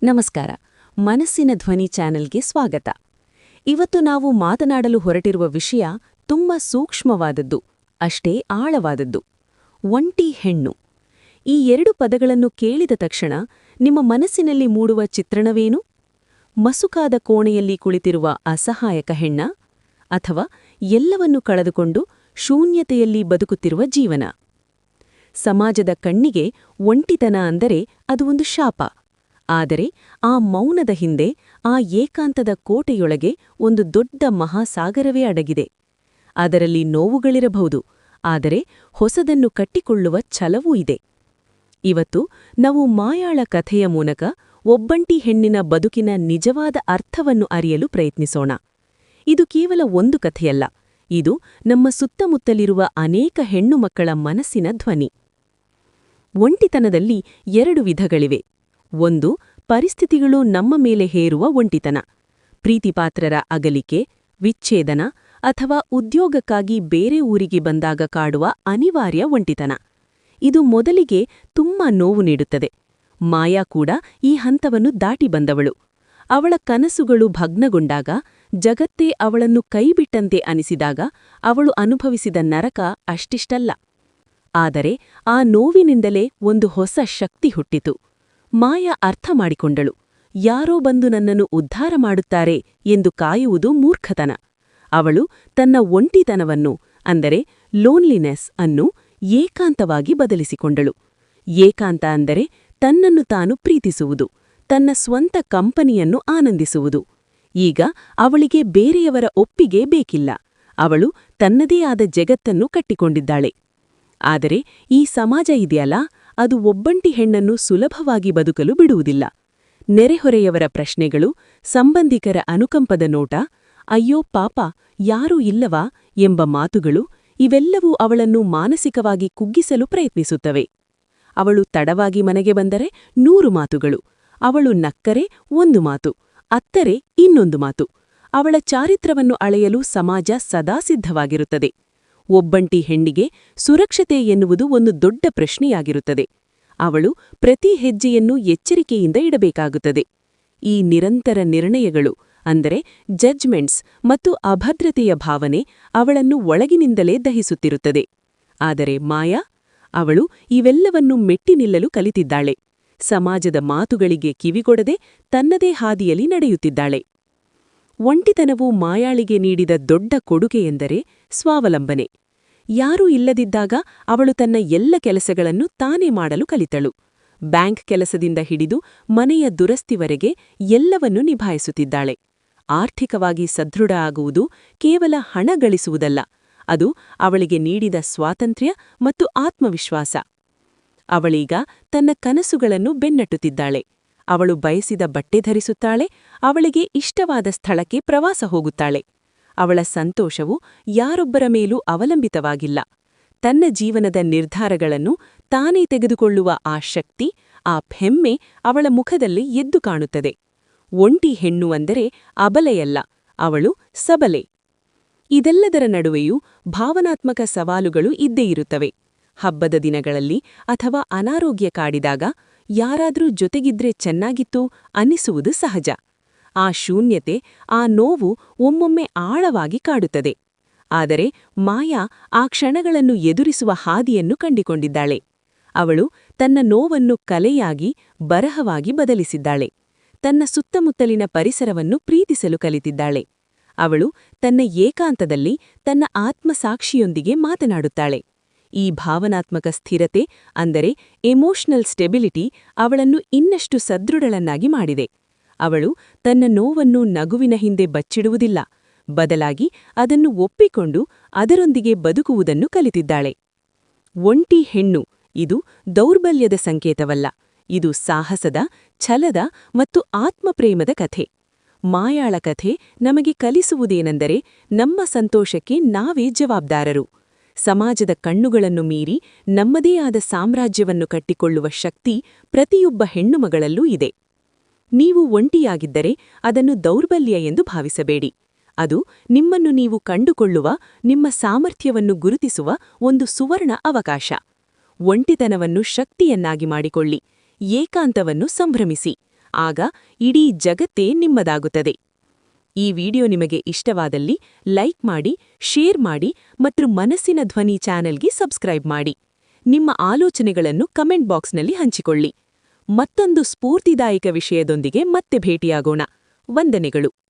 ನಮಸ್ಕಾರ. ಮನಸ್ಸಿನ ಧ್ವನಿ ಚಾನೆಲ್ಗೆ ಸ್ವಾಗತ. ಇವತ್ತು ನಾವು ಮಾತನಾಡಲು ಹೊರಟಿರುವ ವಿಷಯ ತುಂಬಾ ಸೂಕ್ಷ್ಮವಾದದ್ದು, ಅಷ್ಟೇ ಆಳವಾದದ್ದು. ಒಂಟಿ ಹೆಣ್ಣು. ಈ ಎರಡು ಪದಗಳನ್ನು ಕೇಳಿದ ತಕ್ಷಣ ನಿಮ್ಮ ಮನಸ್ಸಿನಲ್ಲಿ ಮೂಡುವ ಚಿತ್ರಣವೇನು? ಮಸುಕಾದ ಕೋಣೆಯಲ್ಲಿ ಕುಳಿತಿರುವ ಅಸಹಾಯಕ ಹೆಣ್ಣ? ಅಥವಾ ಎಲ್ಲವನ್ನೂ ಕಳೆದುಕೊಂಡು ಶೂನ್ಯತೆಯಲ್ಲಿ ಬದುಕುತ್ತಿರುವ ಜೀವನ? ಸಮಾಜದ ಕಣ್ಣಿಗೆ ಒಂಟಿತನ ಅಂದರೆ ಅದು ಒಂದು ಶಾಪ. ಆದರೆ ಆ ಮೌನದ ಹಿಂದೆ, ಆ ಏಕಾಂತದ ಕೋಟೆಯೊಳಗೆ ಒಂದು ದೊಡ್ಡ ಮಹಾಸಾಗರವೇ ಅಡಗಿದೆ. ಅದರಲ್ಲಿ ನೋವುಗಳಿರಬಹುದು, ಆದರೆ ಹೊಸದನ್ನು ಕಟ್ಟಿಕೊಳ್ಳುವ ಛಲವೂ ಇದೆ. ಇವತ್ತು ನಾವು ಮಾಯಾಳ ಕಥೆಯ ಮೂಲಕ ಒಬ್ಬಂಟಿ ಹೆಣ್ಣಿನ ಬದುಕಿನ ನಿಜವಾದ ಅರ್ಥವನ್ನು ಅರಿಯಲು ಪ್ರಯತ್ನಿಸೋಣ. ಇದು ಕೇವಲ ಒಂದು ಕಥೆಯಲ್ಲ, ಇದು ನಮ್ಮ ಸುತ್ತಮುತ್ತಲಿರುವ ಅನೇಕ ಹೆಣ್ಣು ಮಕ್ಕಳ ಮನಸ್ಸಿನ ಧ್ವನಿ. ಒಂಟಿತನದಲ್ಲಿ ಎರಡು ವಿಧಗಳಿವೆ. ಒಂದು, ಪರಿಸ್ಥಿತಿಗಳು ನಮ್ಮ ಮೇಲೆ ಹೇರುವ ಒಂಟಿತನ. ಪ್ರೀತಿಪಾತ್ರರ ಅಗಲಿಕೆ, ವಿಚ್ಛೇದನ ಅಥವಾ ಉದ್ಯೋಗಕ್ಕಾಗಿ ಬೇರೆ ಊರಿಗೆ ಬಂದಾಗ ಕಾಡುವ ಅನಿವಾರ್ಯ ಒಂಟಿತನ. ಇದು ಮೊದಲಿಗೆ ತುಂಬಾ ನೋವು ನೀಡುತ್ತದೆ. ಮಾಯಾ ಕೂಡ ಈ ಹಂತವನ್ನು ದಾಟಿ ಬಂದವಳು. ಅವಳ ಕನಸುಗಳು ಭಗ್ನಗೊಂಡಾಗ, ಜಗತ್ತೇ ಅವಳನ್ನು ಕೈಬಿಟ್ಟಂತೆ ಅನಿಸಿದಾಗ ಅವಳು ಅನುಭವಿಸಿದ ನರಕ ಅಷ್ಟಿಷ್ಟಲ್ಲ. ಆದರೆ ಆ ನೋವಿನಿಂದಲೇ ಒಂದು ಹೊಸ ಶಕ್ತಿ ಹುಟ್ಟಿತು. ಮಾಯಾ ಅರ್ಥ ಮಾಡಿಕೊಂಡಳು, ಯಾರೋ ಬಂದು ನನ್ನನ್ನು ಉದ್ಧಾರ ಮಾಡುತ್ತಾರೆ ಎಂದು ಕಾಯುವುದು ಮೂರ್ಖತನ. ಅವಳು ತನ್ನ ಒಂಟಿತನವನ್ನು, ಅಂದರೆ ಲೋನ್ಲಿನೆಸ್ ಅನ್ನು ಏಕಾಂತವಾಗಿ ಬದಲಿಸಿಕೊಂಡಳು. ಏಕಾಂತ ಅಂದರೆ ತನ್ನನ್ನು ತಾನು ಪ್ರೀತಿಸುವುದು, ತನ್ನ ಸ್ವಂತ ಕಂಪನಿಯನ್ನು ಆನಂದಿಸುವುದು. ಈಗ ಅವಳಿಗೆ ಬೇರೆಯವರ ಒಪ್ಪಿಗೆ ಬೇಕಿಲ್ಲ. ಅವಳು ತನ್ನದೇ ಆದ ಜಗತ್ತನ್ನು ಕಟ್ಟಿಕೊಂಡಿದ್ದಾಳೆ. ಆದರೆ ಈ ಸಮಾಜ ಇದೆಯಲ್ಲ, ಅದು ಒಬ್ಬಂಟಿ ಹೆಣ್ಣನ್ನು ಸುಲಭವಾಗಿ ಬದುಕಲು ಬಿಡುವುದಿಲ್ಲ. ನೆರೆಹೊರೆಯವರ ಪ್ರಶ್ನೆಗಳು, ಸಂಬಂಧಿಕರ ಅನುಕಂಪದ ನೋಟ, ಅಯ್ಯೋ ಪಾಪ ಯಾರೂ ಇಲ್ಲವಾ ಎಂಬ ಮಾತುಗಳು, ಇವೆಲ್ಲವೂ ಅವಳನ್ನು ಮಾನಸಿಕವಾಗಿ ಕುಗ್ಗಿಸಲು ಪ್ರಯತ್ನಿಸುತ್ತವೆ. ಅವಳು ತಡವಾಗಿ ಮನೆಗೆ ಬಂದರೆ 100 ಮಾತುಗಳು, ಅವಳು ನಕ್ಕರೆ 1 ಮಾತು, ಅತ್ತರೆ ಇನ್ನೊಂದು ಮಾತು. ಅವಳ ಚಾರಿತ್ರವನ್ನು ಅಳೆಯಲು ಸಮಾಜ ಸದಾ ಸಿದ್ಧವಾಗಿರುತ್ತದೆ. ಒಬ್ಬಂಟಿ ಹೆಣ್ಣಿಗೆ ಸುರಕ್ಷತೆ ಎನ್ನುವುದು ಒಂದು ದೊಡ್ಡ ಪ್ರಶ್ನೆಯಾಗಿರುತ್ತದೆ. ಅವಳು ಪ್ರತಿ ಹೆಜ್ಜೆಯನ್ನು ಎಚ್ಚರಿಕೆಯಿಂದ ಇಡಬೇಕಾಗುತ್ತದೆ. ಈ ನಿರಂತರ ನಿರ್ಣಯಗಳು, ಅಂದರೆ ಜಡ್ಜ್ಮೆಂಟ್ಸ್ ಮತ್ತು ಅಭದ್ರತೆಯ ಭಾವನೆ ಅವಳನ್ನು ಒಳಗಿನಿಂದಲೇ ದಹಿಸುತ್ತಿರುತ್ತದೆ. ಆದರೆ ಮಾಯಾ, ಅವಳು ಇವೆಲ್ಲವನ್ನೂ ಮೆಟ್ಟಿ ನಿಲ್ಲಲು ಕಲಿತಿದ್ದಾಳೆ. ಸಮಾಜದ ಮಾತುಗಳಿಗೆ ಕಿವಿಗೊಡದೆ ತನ್ನದೇ ಹಾದಿಯಲ್ಲಿ ನಡೆಯುತ್ತಿದ್ದಾಳೆ. ಒಂಟಿತನವು ಮಾಯಾಳಿಗೆ ನೀಡಿದ ದೊಡ್ಡ ಕೊಡುಗೆಯೆಂದರೆ ಸ್ವಾವಲಂಬನೆ. ಯಾರೂ ಇಲ್ಲದಿದ್ದಾಗ ಅವಳು ತನ್ನ ಎಲ್ಲ ಕೆಲಸಗಳನ್ನು ತಾನೇ ಮಾಡಲು ಕಲಿತಳು. ಬ್ಯಾಂಕ್ ಕೆಲಸದಿಂದ ಹಿಡಿದು ಮನೆಯ ದುರಸ್ತಿವರೆಗೆ ಎಲ್ಲವನ್ನೂ ನಿಭಾಯಿಸುತ್ತಿದ್ದಾಳೆ. ಆರ್ಥಿಕವಾಗಿ ಸದೃಢ ಆಗುವುದು ಕೇವಲ ಹಣ ಗಳಿಸುವುದಲ್ಲ, ಅದು ಅವಳಿಗೆ ನೀಡಿದ ಸ್ವಾತಂತ್ರ್ಯ ಮತ್ತು ಆತ್ಮವಿಶ್ವಾಸ. ಅವಳೀಗ ತನ್ನ ಕನಸುಗಳನ್ನು ಬೆನ್ನಟ್ಟುತ್ತಿದ್ದಾಳೆ. ಅವಳು ಬಯಸಿದ ಬಟ್ಟೆ ಧರಿಸುತ್ತಾಳೆ, ಅವಳಿಗೆ ಇಷ್ಟವಾದ ಸ್ಥಳಕ್ಕೆ ಪ್ರವಾಸ ಹೋಗುತ್ತಾಳೆ. ಅವಳ ಸಂತೋಷವು ಯಾರೊಬ್ಬರ ಮೇಲೂ ಅವಲಂಬಿತವಾಗಿಲ್ಲ. ತನ್ನ ಜೀವನದ ನಿರ್ಧಾರಗಳನ್ನು ತಾನೇ ತೆಗೆದುಕೊಳ್ಳುವ ಆ ಶಕ್ತಿ, ಆ ಹೆಮ್ಮೆ ಅವಳ ಮುಖದಲ್ಲಿ ಎದ್ದು ಕಾಣುತ್ತದೆ. ಒಂಟಿ ಹೆಣ್ಣು ಅಂದರೆ ಅಬಲೆಯಲ್ಲ, ಅವಳು ಸಬಲೆ. ಇದೆಲ್ಲದರ ನಡುವೆಯೂ ಭಾವನಾತ್ಮಕ ಸವಾಲುಗಳು ಇದ್ದೇ ಇರುತ್ತವೆ. ಹಬ್ಬದ ದಿನಗಳಲ್ಲಿ ಅಥವಾ ಅನಾರೋಗ್ಯ ಕಾಡಿದಾಗ ಯಾರಾದ್ರೂ ಜೊತೆಗಿದ್ರೆ ಚೆನ್ನಾಗಿತ್ತು ಅನ್ನಿಸುವುದು ಸಹಜ. ಆ ಶೂನ್ಯತೆ, ಆ ನೋವು ಒಮ್ಮೊಮ್ಮೆ ಆಳವಾಗಿ ಕಾಡುತ್ತದೆ. ಆದರೆ ಮಾಯಾ ಆ ಕ್ಷಣಗಳನ್ನು ಎದುರಿಸುವ ಹಾದಿಯನ್ನು ಕಂಡುಕೊಂಡಿದ್ದಾಳೆ. ಅವಳು ತನ್ನ ನೋವನ್ನು ಕಲೆಯಾಗಿ, ಬರಹವಾಗಿ ಬದಲಿಸಿದ್ದಾಳೆ. ತನ್ನ ಸುತ್ತಮುತ್ತಲಿನ ಪರಿಸರವನ್ನು ಪ್ರೀತಿಸಲು ಕಲಿತಿದ್ದಾಳೆ. ಅವಳು ತನ್ನ ಏಕಾಂತದಲ್ಲಿ ತನ್ನ ಆತ್ಮಸಾಕ್ಷಿಯೊಂದಿಗೆ ಮಾತನಾಡುತ್ತಾಳೆ. ಈ ಭಾವನಾತ್ಮಕ ಸ್ಥಿರತೆ, ಅಂದರೆ ಎಮೋಷನಲ್ ಸ್ಟೆಬಿಲಿಟಿ, ಅವಳನ್ನು ಇನ್ನಷ್ಟು ಸದೃಢಳನ್ನಾಗಿ ಮಾಡಿದೆ. ಅವಳು ತನ್ನ ನೋವನ್ನು ನಗುವಿನ ಹಿಂದೆ ಬಚ್ಚಿಡುವುದಿಲ್ಲ, ಬದಲಾಗಿ ಅದನ್ನು ಒಪ್ಪಿಕೊಂಡು ಅದರೊಂದಿಗೆ ಬದುಕುವುದನ್ನು ಕಲಿತಿದ್ದಾಳೆ. ಒಂಟಿ ಹೆಣ್ಣು, ಇದು ದೌರ್ಬಲ್ಯದ ಸಂಕೇತವಲ್ಲ, ಇದು ಸಾಹಸದ, ಛಲದ ಮತ್ತು ಆತ್ಮಪ್ರೇಮದ ಕಥೆ. ಮಾಯಾಳ ಕಥೆ ನಮಗೆ ಕಲಿಸುವುದೇನೆಂದರೆ, ನಮ್ಮ ಸಂತೋಷಕ್ಕೆ ನಾವೇ ಜವಾಬ್ದಾರರು. ಸಮಾಜದ ಕಣ್ಣುಗಳನ್ನು ಮೀರಿ ನಮ್ಮದೇ ಆದ ಸಾಮ್ರಾಜ್ಯವನ್ನು ಕಟ್ಟಿಕೊಳ್ಳುವ ಶಕ್ತಿ ಪ್ರತಿಯೊಬ್ಬ ಹೆಣ್ಣುಮಗಳಲ್ಲೂ ಇದೆ. ನೀವು ಒಂಟಿಯಾಗಿದ್ದರೆ ಅದನ್ನು ದೌರ್ಬಲ್ಯ ಎಂದು ಭಾವಿಸಬೇಡಿ. ಅದು ನಿಮ್ಮನ್ನು ನೀವು ಕಂಡುಕೊಳ್ಳುವ, ನಿಮ್ಮ ಸಾಮರ್ಥ್ಯವನ್ನು ಗುರುತಿಸುವ ಒಂದು ಸುವರ್ಣ ಅವಕಾಶ. ಒಂಟಿತನವನ್ನು ಶಕ್ತಿಯನ್ನಾಗಿ ಮಾಡಿಕೊಳ್ಳಿ, ಏಕಾಂತವನ್ನು ಸಂಭ್ರಮಿಸಿ, ಆಗ ಇಡೀ ಜಗತ್ತೇ ನಿಮ್ಮದಾಗುತ್ತದೆ. ಈ ವಿಡಿಯೋ ನಿಮಗೆ ಇಷ್ಟವಾದಲ್ಲಿ ಲೈಕ್ ಮಾಡಿ, ಶೇರ್ ಮಾಡಿ ಮತ್ತು ಮನಸ್ಸಿನ ಧ್ವನಿ ಚಾನೆಲ್ಗೆ ಸಬ್ಸ್ಕ್ರೈಬ್ ಮಾಡಿ. ನಿಮ್ಮ ಆಲೋಚನೆಗಳನ್ನು ಕಮೆಂಟ್ ಬಾಕ್ಸ್ನಲ್ಲಿ ಹಂಚಿಕೊಳ್ಳಿ. ಮತ್ತೊಂದು ಸ್ಫೂರ್ತಿದಾಯಕ ವಿಷಯದೊಂದಿಗೆ ಮತ್ತೆ ಭೇಟಿಯಾಗೋಣ. ವಂದನೆಗಳು.